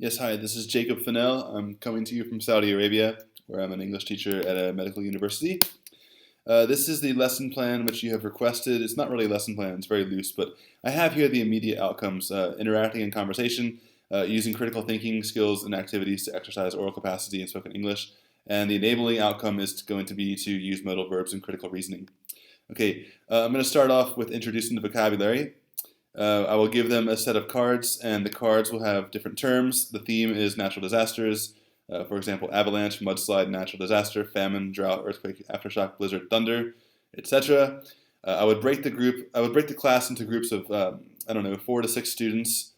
Yes, hi, this is Jacob Fennell. I'm coming to you from Saudi Arabia, where I'm an English teacher at a medical university. This is the lesson plan which you have requested. It's not really a lesson plan, it's very loose, but I have here the immediate outcomes, interacting in conversation, using critical thinking skills and activities to exercise oral capacity in spoken English, and the enabling outcome is going to be to use modal verbs and critical reasoning. Okay, I'm going to start off with introducing the vocabulary. I will give them a set of cards, and the cards will have different terms. The theme is natural disasters. For example, avalanche, mudslide, natural disaster, famine, drought, earthquake, aftershock, blizzard, thunder, etc. I would break the class into groups of, I don't know, 4 to 6 students.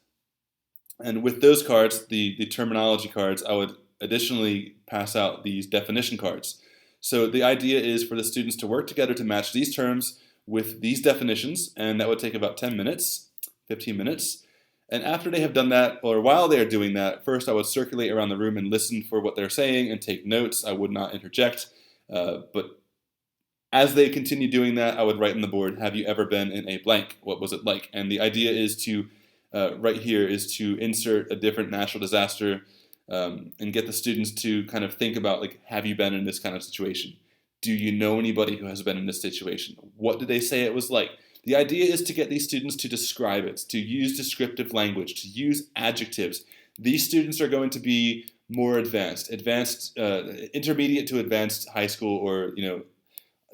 And with those cards, the terminology cards, I would additionally pass out these definition cards. So the idea is for the students to work together to match these terms with these definitions, and that would take about 10 minutes, 15 minutes. And after they have done that, or while they are doing that, first I would circulate around the room and listen for what they're saying and take notes. I would not interject. But as they continue doing that, I would write on the board, have you ever been in a blank? What was it like? And the idea is to, right here, is to insert a different natural disaster and get the students to kind of think about, like, have you been in this kind of situation? Do you know anybody who has been in this situation? What did they say it was like? The idea is to get these students to describe it, to use descriptive language, to use adjectives. These students are going to be more advanced, intermediate to advanced high school or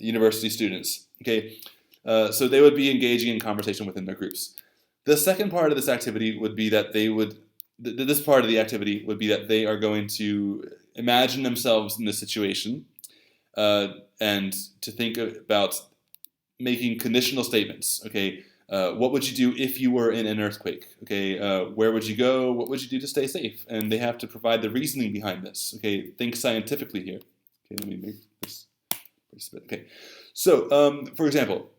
university students. Okay, so they would be engaging in conversation within their groups. The second part of this activity would be that this part of the activity would be that they are going to imagine themselves in this situation and to think about making conditional statements. Okay, what would you do if you were in an earthquake? Okay, where would you go? What would you do to stay safe? And they have to provide the reasoning behind this. Okay, think scientifically here. Okay, let me make this. Okay, so for example,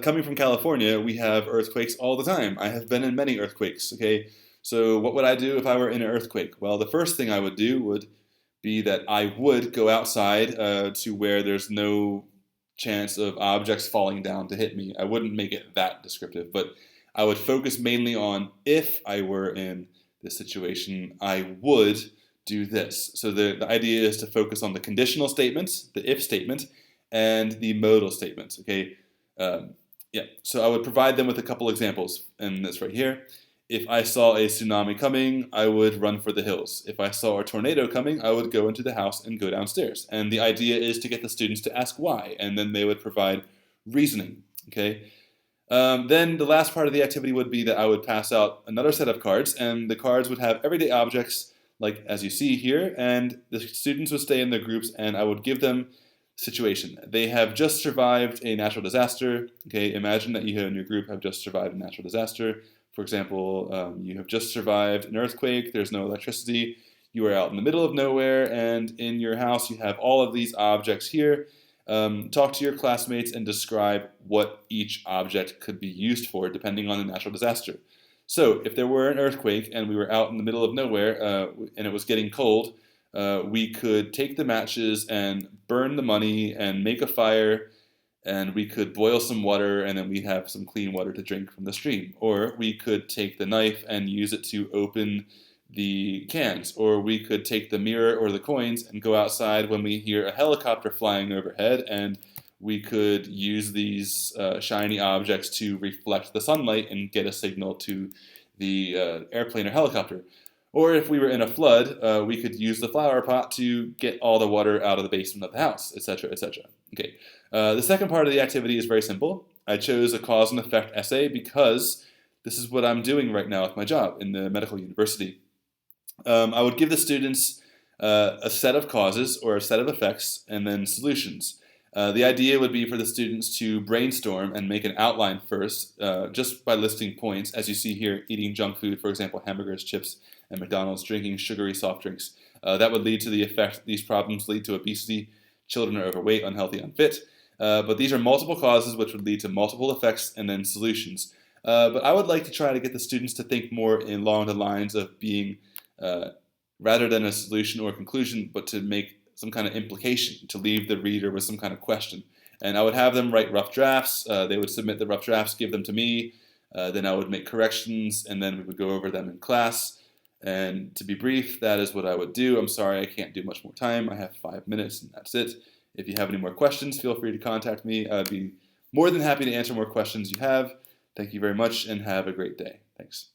coming from California, we have earthquakes all the time. I have been in many earthquakes. Okay, so what would I do if I were in an earthquake? Well, the first thing I would do would be that I would go outside to where there's no chance of objects falling down to hit me. I wouldn't make it that descriptive, but I would focus mainly on if I were in this situation, I would do this. So the idea is to focus on the conditional statement, the if statement, and the modal statement. Okay, yeah. So I would provide them with a couple examples, and that's right here. If I saw a tsunami coming, I would run for the hills. If I saw a tornado coming, I would go into the house and go downstairs. And the idea is to get the students to ask why, and then they would provide reasoning. Okay. Then the last part of the activity would be that I would pass out another set of cards, and the cards would have everyday objects, like as you see here, and the students would stay in their groups, and I would give them situation. They have just survived a natural disaster. Okay, imagine that you in your group have just survived a natural disaster. For example, you have just survived an earthquake, there's no electricity, you are out in the middle of nowhere, and in your house you have all of these objects here. Talk to your classmates and describe what each object could be used for depending on the natural disaster. So if there were an earthquake and we were out in the middle of nowhere and it was getting cold, we could take the matches and burn the money and make a fire, and we could boil some water, and then we have some clean water to drink from the stream. Or we could take the knife and use it to open the cans. Or we could take the mirror or the coins and go outside when we hear a helicopter flying overhead, and we could use these shiny objects to reflect the sunlight and get a signal to the airplane or helicopter. Or if we were in a flood, we could use the flower pot to get all the water out of the basement of the house, etc., etc. Okay. The second part of the activity is very simple. I chose a cause and effect essay because this is what I'm doing right now with my job in the medical university. I would give the students a set of causes or a set of effects and then solutions. The idea would be for the students to brainstorm and make an outline first, just by listing points. As you see here, eating junk food, for example, hamburgers, chips, and McDonald's, drinking sugary soft drinks. That would lead to the effect, these problems lead to obesity, children are overweight, unhealthy, unfit. But these are multiple causes which would lead to multiple effects and then solutions. But I would like to try to get the students to think more along the lines of being, rather than a solution or a conclusion, but to make some kind of implication, to leave the reader with some kind of question. And I would have them write rough drafts. They would submit the rough drafts, give them to me. Then I would make corrections, and then we would go over them in class. And to be brief, that is what I would do. I'm sorry I can't do much more time. I have 5 minutes and that's it. If you have any more questions, feel free to contact me. I'd be more than happy to answer more questions you have. Thank you very much and have a great day. Thanks.